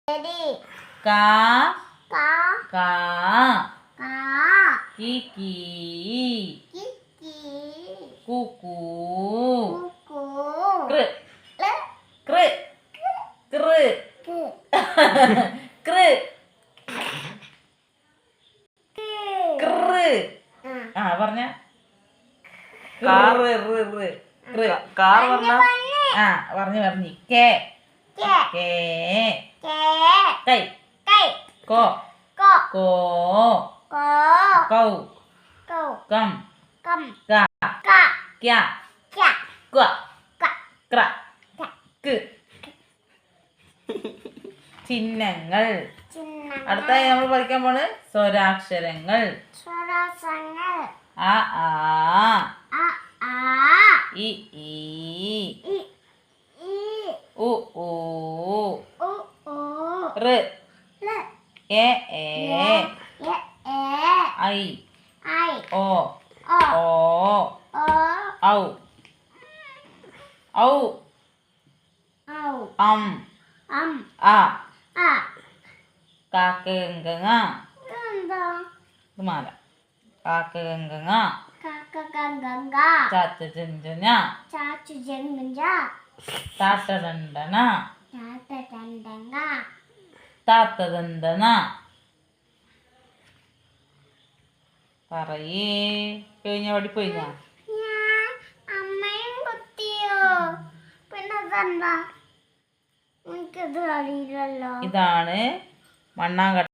കാ കാ കാ കാ കി കീ കിക്കി കു കൂ കുക്കു കൃ കൃ കൃ ക് കൃ കൃ ആ പറഞ്ഞ കാർ പറഞ്ഞ ആ പറഞ്ഞു കേ കേ കൈ കോ കോ കൗ കം ക ക്യാ ക്വ ക്ര ക് ചിഹ്നങ്ങൾ. അടുത്തായി നമ്മൾ പഠിക്കാൻ പോണ് സ്വരാക്ഷരങ്ങൾ. അ ആ ഇ ഈ ഉ ഊ ഋ എ ഐ ഓ ഔ ഔ ആ കാക്കഗംഗ മാല കാക്കഗംഗ ചാച്ചജഞ്ചന താട്ടദണ്ഡന താത്തദണ്ഡന പറയേ കഴിഞ്ഞ പടി പോയിഞ്ഞ അമ്മയും കുത്തിയോ പിന്നെ എനിക്കത് അറിയില്ലല്ലോ. ഇതാണ് മണ്ണാങ്കട്ട.